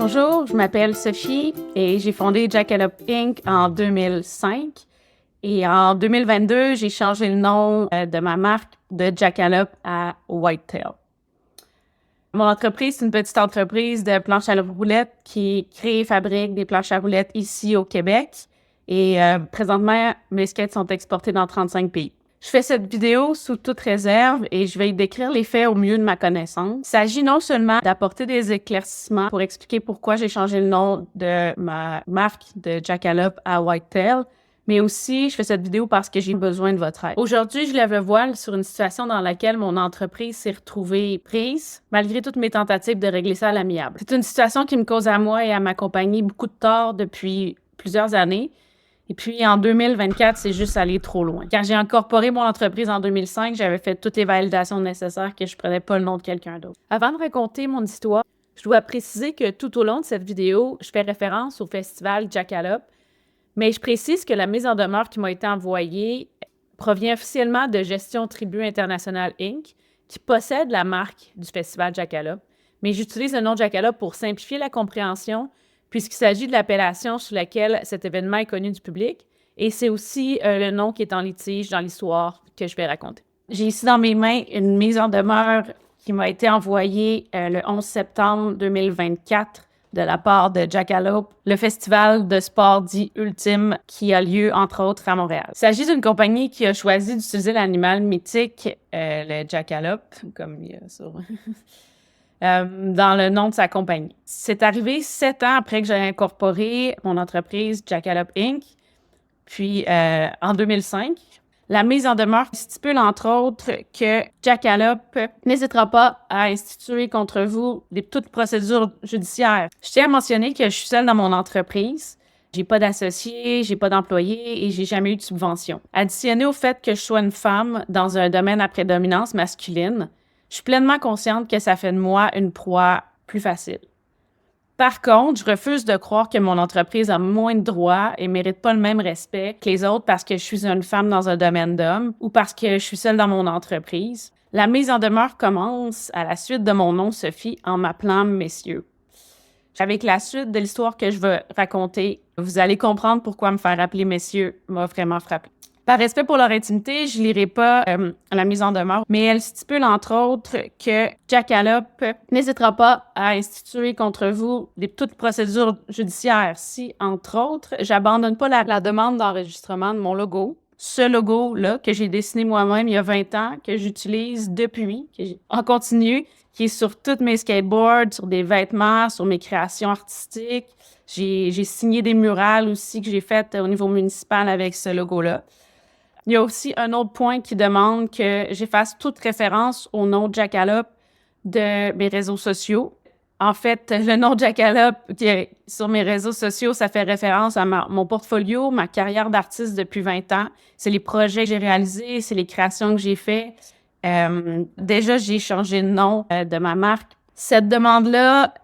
Bonjour, je m'appelle Sophie et j'ai fondé Jackalope Inc. en 2005. Et en 2022, j'ai changé le nom de ma marque de Jackalope à Whitetail. Mon entreprise, c'est une petite entreprise de planches à roulettes qui crée et fabrique des planches à roulettes ici au Québec. Et présentement, mes skates sont exportés dans 35 pays. Je fais cette vidéo sous toute réserve et je vais y décrire les faits au mieux de ma connaissance. Il s'agit non seulement d'apporter des éclaircissements pour expliquer pourquoi j'ai changé le nom de ma marque de Jackalope à Whitetail, mais aussi je fais cette vidéo parce que j'ai besoin de votre aide. Aujourd'hui, je lève le voile sur une situation dans laquelle mon entreprise s'est retrouvée prise, malgré toutes mes tentatives de régler ça à l'amiable. C'est une situation qui me cause à moi et à ma compagnie beaucoup de tort depuis plusieurs années. Et puis, en 2024, c'est juste allé trop loin. Quand j'ai incorporé mon entreprise en 2005, j'avais fait toutes les validations nécessaires que je prenais pas le nom de quelqu'un d'autre. Avant de raconter mon histoire, je dois préciser que tout au long de cette vidéo, je fais référence au festival Jackalope, mais je précise que la mise en demeure qui m'a été envoyée provient officiellement de Gestion Tribu International Inc., qui possède la marque du festival Jackalope. Mais j'utilise le nom Jackalope pour simplifier la compréhension, puisqu'il s'agit de l'appellation sous laquelle cet événement est connu du public, et c'est aussi le nom qui est en litige dans l'histoire que je vais raconter. J'ai ici dans mes mains une mise en demeure qui m'a été envoyée le 11 septembre 2024 de la part de Jackalope, le festival de sport dit ultime qui a lieu, entre autres, à Montréal. Il s'agit d'une compagnie qui a choisi d'utiliser l'animal mythique, le Jackalope, comme il y a sur... dans le nom de sa compagnie. C'est arrivé 7 ans après que j'ai incorporé mon entreprise Jackalope Inc., puis en 2005. La mise en demeure stipule, entre autres, que Jackalope n'hésitera pas à instituer contre vous toute procédure judiciaire. Je tiens à mentionner que je suis seule dans mon entreprise. J'ai pas d'associé, j'ai pas d'employé et j'ai jamais eu de subvention. Additionné au fait que je sois une femme dans un domaine à prédominance masculine, je suis pleinement consciente que ça fait de moi une proie plus facile. Par contre, je refuse de croire que mon entreprise a moins de droits et mérite pas le même respect que les autres parce que je suis une femme dans un domaine d'hommes ou parce que je suis seule dans mon entreprise. La mise en demeure commence à la suite de mon nom Sophie en m'appelant messieurs. Avec la suite de l'histoire que je vais raconter, vous allez comprendre pourquoi me faire appeler messieurs m'a vraiment frappée. Par respect pour leur intimité, je lirai pas la mise en demeure, mais elle stipule entre autres que Jackalope n'hésitera pas à instituer contre vous toute procédure judiciaire si, entre autres, j'abandonne pas la demande d'enregistrement de mon logo. Ce logo-là que j'ai dessiné moi-même il y a 20 ans, que j'utilise depuis, en continu, qui est sur tous mes skateboards, sur des vêtements, sur mes créations artistiques. J'ai signé des murales aussi que j'ai faites au niveau municipal avec ce logo-là. Il y a aussi un autre point qui demande que j'efface toute référence au nom Jackalope de mes réseaux sociaux. En fait, le nom Jackalope qui est sur mes réseaux sociaux, ça fait référence à mon portfolio, ma carrière d'artiste depuis 20 ans. C'est les projets que j'ai réalisés, c'est les créations que j'ai faites. Déjà, j'ai changé de nom de ma marque. Cette demande-là,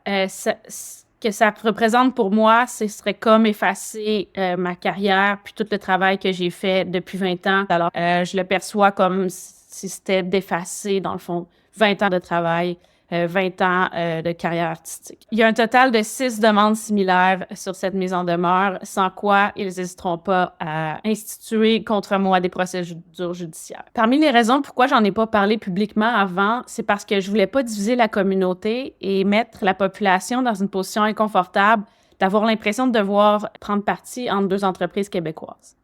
que ça représente pour moi, ce serait comme effacer ma carrière puis tout le travail que j'ai fait depuis 20 ans. Alors, je le perçois comme si c'était d'effacer, dans le fond, 20 ans de travail, 20 ans de carrière artistique. Il y a un total de 6 demandes similaires sur cette mise en demeure, sans quoi ils n'hésiteront pas à instituer contre moi des procédures judiciaires. Parmi les raisons pourquoi j'en ai pas parlé publiquement avant, c'est parce que je voulais pas diviser la communauté et mettre la population dans une position inconfortable d'avoir l'impression de devoir prendre parti entre deux entreprises québécoises.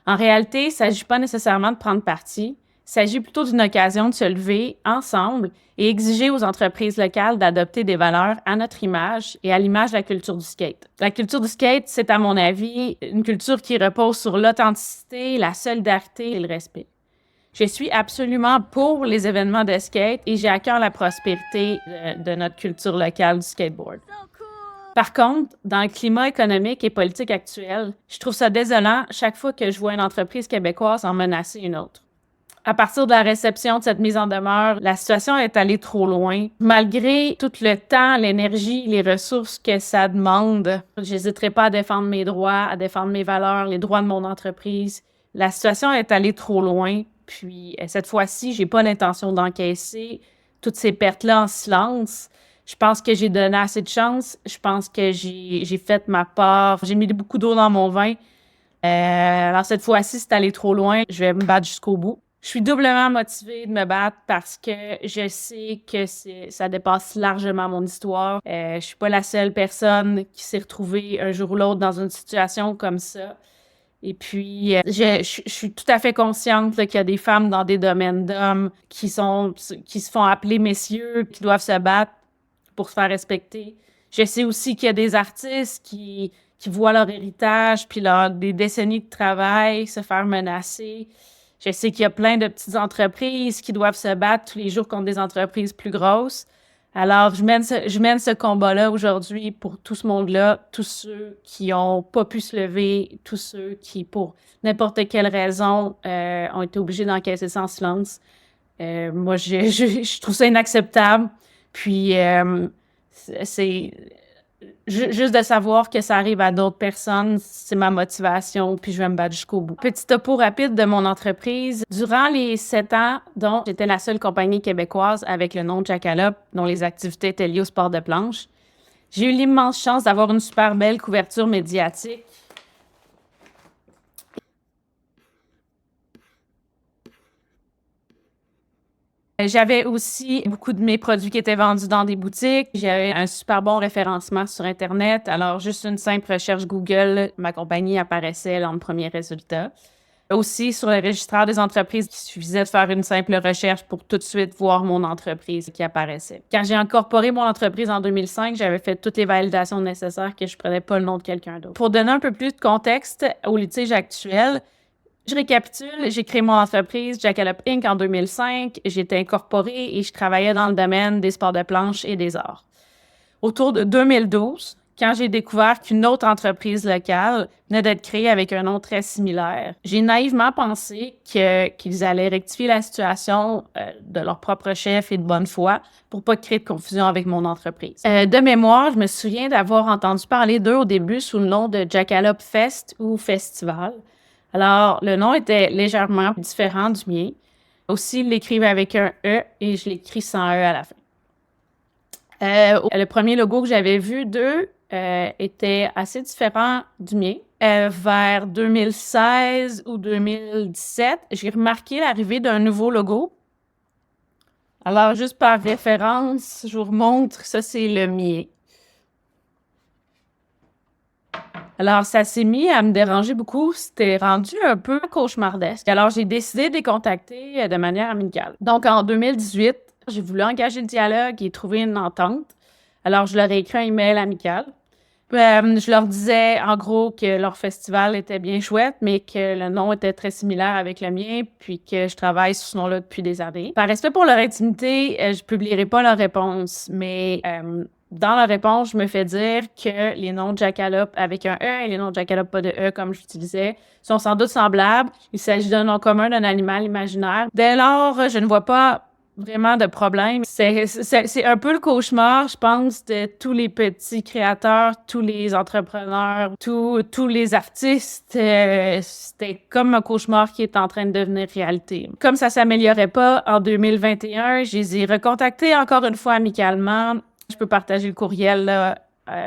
En réalité, il ne s'agit pas nécessairement de prendre parti. Il s'agit plutôt d'une occasion de se lever ensemble et exiger aux entreprises locales d'adopter des valeurs à notre image et à l'image de la culture du skate. La culture du skate, c'est à mon avis une culture qui repose sur l'authenticité, la solidarité et le respect. Je suis absolument pour les événements de skate et j'ai à cœur la prospérité de notre culture locale du skateboard. Par contre, dans le climat économique et politique actuel, je trouve ça désolant chaque fois que je vois une entreprise québécoise en menacer une autre. À partir de la réception de cette mise en demeure, la situation est allée trop loin. Malgré tout le temps, l'énergie, les ressources que ça demande, j'hésiterai pas à défendre mes droits, à défendre mes valeurs, les droits de mon entreprise. La situation est allée trop loin, puis cette fois-ci, j'ai pas l'intention d'encaisser toutes ces pertes-là en silence. Je pense que j'ai donné assez de chance. Je pense que j'ai fait ma part. J'ai mis beaucoup d'eau dans mon vin. Alors cette fois-ci, c'est allé trop loin. Je vais me battre jusqu'au bout. Je suis doublement motivée de me battre parce que je sais que ça dépasse largement mon histoire. Je suis pas la seule personne qui s'est retrouvée un jour ou l'autre dans une situation comme ça. Et puis, je suis tout à fait consciente là, qu'il y a des femmes dans des domaines d'hommes qui se font appeler messieurs, qui doivent se battre pour se faire respecter. Je sais aussi qu'il y a des artistes qui voient leur héritage puis des décennies de travail se faire menacer. Je sais qu'il y a plein de petites entreprises qui doivent se battre tous les jours contre des entreprises plus grosses. Alors, je mène ce combat-là aujourd'hui pour tout ce monde-là, tous ceux qui ont pas pu se lever, tous ceux qui, pour n'importe quelle raison, ont été obligés d'encaisser ça en silence. Moi, je trouve ça inacceptable. Puis, c'est juste de savoir que ça arrive à d'autres personnes, c'est ma motivation, puis je vais me battre jusqu'au bout. Petit topo rapide de mon entreprise. Durant les 7 ans, dont j'étais la seule compagnie québécoise avec le nom Jackalope, dont les activités étaient liées au sport de planche, j'ai eu l'immense chance d'avoir une super belle couverture médiatique. J'avais aussi beaucoup de mes produits qui étaient vendus dans des boutiques. J'avais un super bon référencement sur Internet. Alors, juste une simple recherche Google, ma compagnie apparaissait dans le premier résultat. Aussi, sur le registraire des entreprises, il suffisait de faire une simple recherche pour tout de suite voir mon entreprise qui apparaissait. Quand j'ai incorporé mon entreprise en 2005, j'avais fait toutes les validations nécessaires que je prenais pas le nom de quelqu'un d'autre. Pour donner un peu plus de contexte au litige actuel, je récapitule, j'ai créé mon entreprise Jackalope Inc. en 2005. J'ai été incorporée et je travaillais dans le domaine des sports de planche et des arts. Autour de 2012, quand j'ai découvert qu'une autre entreprise locale venait d'être créée avec un nom très similaire, j'ai naïvement pensé qu'ils allaient rectifier la situation de leur propre chef et de bonne foi pour pas créer de confusion avec mon entreprise. De mémoire, je me souviens d'avoir entendu parler d'eux au début sous le nom de Jackalope Fest ou Festival. Alors, le nom était légèrement différent du mien. Aussi, ils l'écrivent avec un E et je l'écris sans E à la fin. Le premier logo que j'avais vu d'eux était assez différent du mien. Vers 2016 ou 2017, j'ai remarqué l'arrivée d'un nouveau logo. Alors, juste par référence, je vous remontre, ça c'est le mien. Alors, ça s'est mis à me déranger beaucoup. C'était rendu un peu cauchemardesque. Alors, j'ai décidé de les contacter de manière amicale. Donc, en 2018, j'ai voulu engager le dialogue et trouver une entente. Alors, je leur ai écrit un email amical. Je leur disais, en gros, que leur festival était bien chouette, mais que le nom était très similaire avec le mien, puis que je travaille sous ce nom-là depuis des années. Par respect pour leur intimité, je publierai pas leur réponse, mais dans la réponse, je me fais dire que les noms de Jackalope avec un E et les noms de Jackalope pas de E, comme j'utilisais, sont sans doute semblables. Il s'agit d'un nom commun d'un animal imaginaire. Dès lors, je ne vois pas vraiment de problème. C'est un peu le cauchemar, je pense, de tous les petits créateurs, tous les entrepreneurs, tous les artistes. C'était comme un cauchemar qui est en train de devenir réalité. Comme ça s'améliorait pas, en 2021, je les ai recontactés encore une fois amicalement. Je peux partager le courriel, là.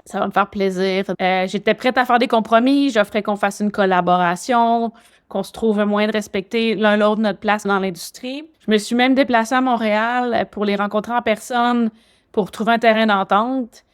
Ça va me faire plaisir. J'étais prête à faire des compromis. J'offrais qu'on fasse une collaboration, qu'on se trouve moins de respecter l'un l'autre notre place dans l'industrie. Je me suis même déplacée à Montréal pour les rencontrer en personne, pour trouver un terrain d'entente.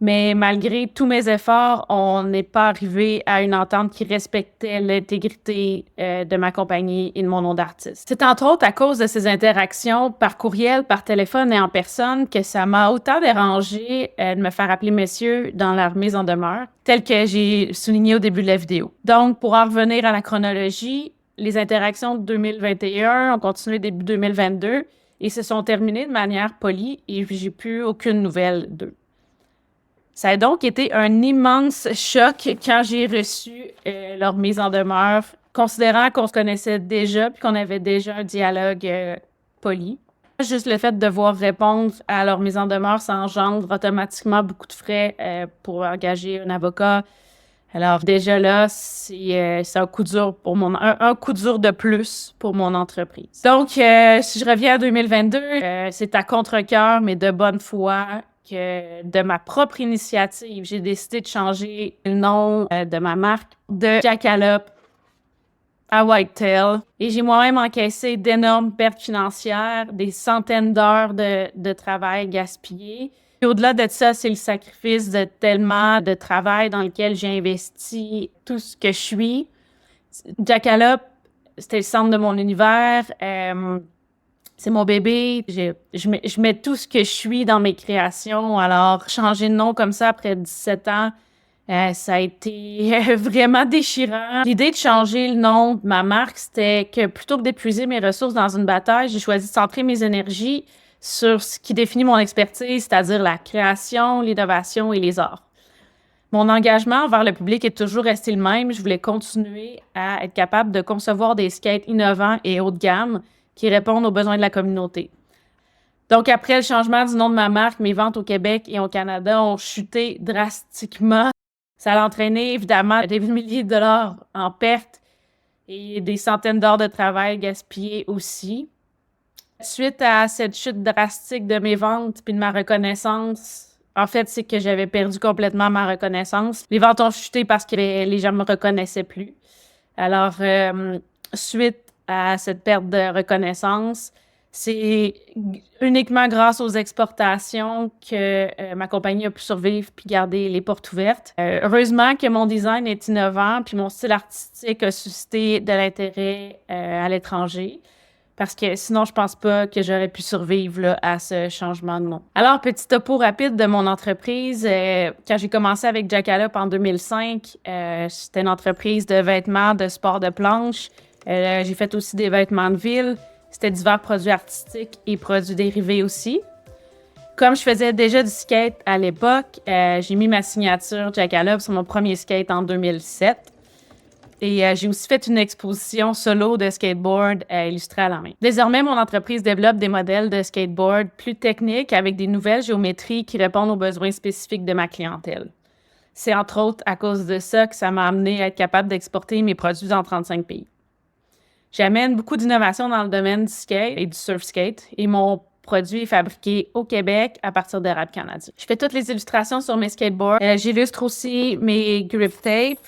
Mais malgré tous mes efforts, on n'est pas arrivé à une entente qui respectait l'intégrité de ma compagnie et de mon nom d'artiste. C'est entre autres à cause de ces interactions par courriel, par téléphone et en personne que ça m'a autant dérangé de me faire appeler monsieur dans leur mise en demeure, tel que j'ai souligné au début de la vidéo. Donc, pour en revenir à la chronologie, les interactions de 2021 ont continué début 2022 et se sont terminées de manière polie et j'ai plus aucune nouvelle d'eux. Ça a donc été un immense choc quand j'ai reçu leur mise en demeure, considérant qu'on se connaissait déjà puis qu'on avait déjà un dialogue poli. Juste le fait de devoir répondre à leur mise en demeure, ça engendre automatiquement beaucoup de frais pour engager un avocat. Alors déjà là, c'est un coup dur pour un coup dur de plus pour mon entreprise. Donc, si je reviens à 2022, c'est à contre-cœur, mais de bonne foi, que de ma propre initiative, j'ai décidé de changer le nom de ma marque de Jackalope à Whitetail. Et j'ai moi-même encaissé d'énormes pertes financières, des centaines d'heures de travail gaspillées. Et au-delà de ça, c'est le sacrifice de tellement de travail dans lequel j'ai investi tout ce que je suis. Jackalope, c'était le centre de mon univers. C'est mon bébé. Je mets tout ce que je suis dans mes créations. Alors, changer de nom comme ça après 17 ans, ça a été vraiment déchirant. L'idée de changer le nom de ma marque, c'était que plutôt que d'épuiser mes ressources dans une bataille, j'ai choisi de centrer mes énergies sur ce qui définit mon expertise, c'est-à-dire la création, l'innovation et les arts. Mon engagement envers le public est toujours resté le même. Je voulais continuer à être capable de concevoir des skates innovants et haut de gamme qui répondent aux besoins de la communauté. Donc, après le changement du nom de ma marque, mes ventes au Québec et au Canada ont chuté drastiquement. Ça a entraîné, évidemment, des milliers de dollars en pertes et des centaines d'heures de travail gaspillées aussi. Suite à cette chute drastique de mes ventes puis de ma reconnaissance, en fait, c'est que j'avais perdu complètement ma reconnaissance. Les ventes ont chuté parce que les gens me reconnaissaient plus. Alors, suite à cette perte de reconnaissance, c'est uniquement grâce aux exportations que ma compagnie a pu survivre puis garder les portes ouvertes. Heureusement que mon design est innovant puis mon style artistique a suscité de l'intérêt à l'étranger. Parce que sinon, je pense pas que j'aurais pu survivre là, à ce changement de nom. Alors, petit topo rapide de mon entreprise. Quand j'ai commencé avec Jackalope en 2005, c'était une entreprise de vêtements de sport de planche. J'ai fait aussi des vêtements de ville. C'était divers produits artistiques et produits dérivés aussi. Comme je faisais déjà du skate à l'époque, j'ai mis ma signature Jackalope sur mon premier skate en 2007. Et j'ai aussi fait une exposition solo de skateboard illustrée à la main. Désormais, mon entreprise développe des modèles de skateboard plus techniques avec des nouvelles géométries qui répondent aux besoins spécifiques de ma clientèle. C'est entre autres à cause de ça que ça m'a amené à être capable d'exporter mes produits dans 35 pays. J'amène beaucoup d'innovations dans le domaine du skate et du surf skate et mon produit est fabriqué au Québec à partir d'érable canadien. Je fais toutes les illustrations sur mes skateboards. J'illustre aussi mes grip tapes.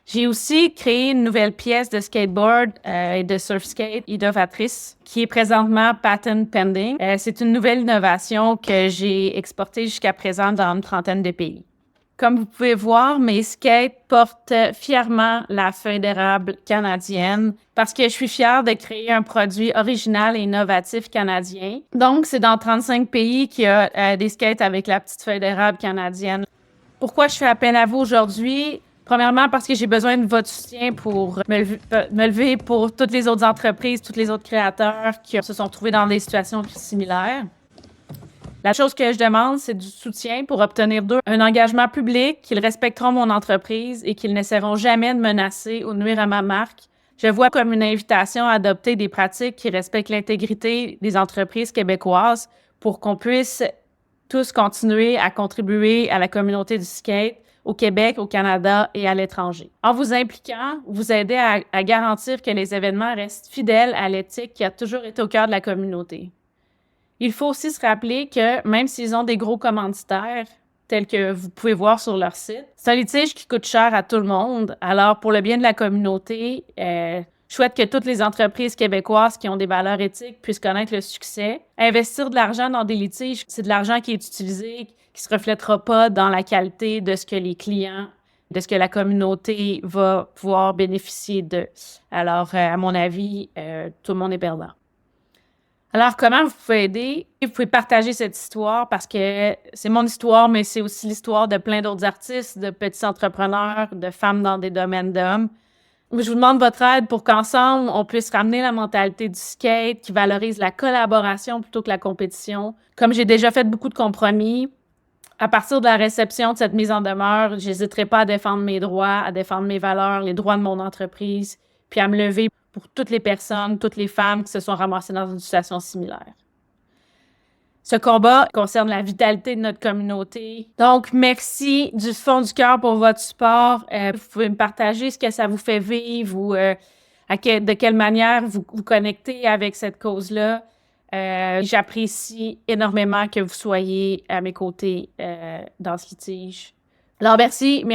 J'ai aussi créé une nouvelle pièce de skateboard et de surf skate innovatrice qui est présentement patent pending. C'est une nouvelle innovation que j'ai exportée jusqu'à présent dans une trentaine de pays. Comme vous pouvez voir, mes skates portent fièrement la feuille d'érable canadienne parce que je suis fière de créer un produit original et innovatif canadien. Donc, c'est dans 35 pays qu'il y a des skates avec la petite feuille d'érable canadienne. Pourquoi je fais appel à vous aujourd'hui? Premièrement, parce que j'ai besoin de votre soutien pour me lever pour toutes les autres entreprises, tous les autres créateurs qui se sont trouvés dans des situations similaires. La chose que je demande, c'est du soutien pour obtenir un engagement public, qu'ils respecteront mon entreprise et qu'ils n'essaieront jamais de menacer ou de nuire à ma marque. Je vois comme une invitation à adopter des pratiques qui respectent l'intégrité des entreprises québécoises pour qu'on puisse tous continuer à contribuer à la communauté du skate au Québec, au Canada et à l'étranger. En vous impliquant, vous aidez à garantir que les événements restent fidèles à l'éthique qui a toujours été au cœur de la communauté. Il faut aussi se rappeler que même s'ils ont des gros commanditaires, tels que vous pouvez voir sur leur site, c'est un litige qui coûte cher à tout le monde. Alors, pour le bien de la communauté, je souhaite que toutes les entreprises québécoises qui ont des valeurs éthiques puissent connaître le succès. Investir de l'argent dans des litiges, c'est de l'argent qui est utilisé, qui se reflètera pas dans la qualité de ce que les clients, de ce que la communauté va pouvoir bénéficier de. Alors, à mon avis, tout le monde est perdant. Alors, comment vous pouvez aider? Vous pouvez partager cette histoire parce que c'est mon histoire, mais c'est aussi l'histoire de plein d'autres artistes, de petits entrepreneurs, de femmes dans des domaines d'hommes. Je vous demande votre aide pour qu'ensemble, on puisse ramener la mentalité du skate qui valorise la collaboration plutôt que la compétition. Comme j'ai déjà fait beaucoup de compromis, à partir de la réception de cette mise en demeure, j'hésiterai pas à défendre mes droits, à défendre mes valeurs, les droits de mon entreprise, puis à me lever pour toutes les personnes, toutes les femmes qui se sont ramassées dans une situation similaire. Ce combat concerne la vitalité de notre communauté. Donc, merci du fond du cœur pour votre support. Vous pouvez me partager ce que ça vous fait vivre ou de quelle manière vous vous connectez avec cette cause-là. J'apprécie énormément que vous soyez à mes côtés dans ce litige. Alors, merci.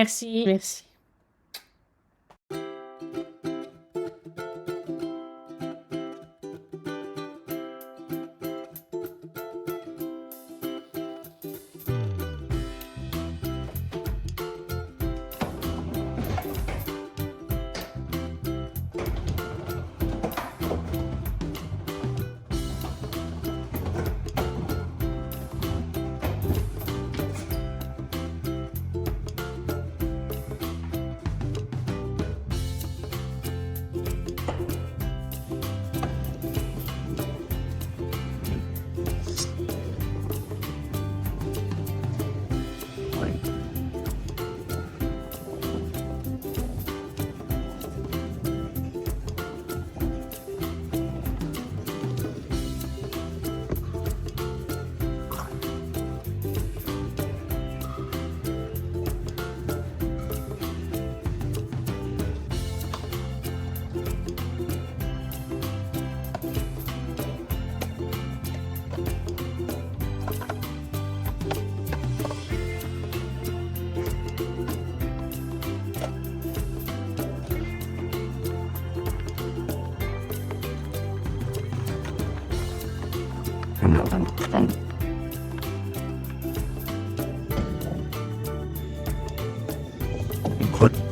Écoute.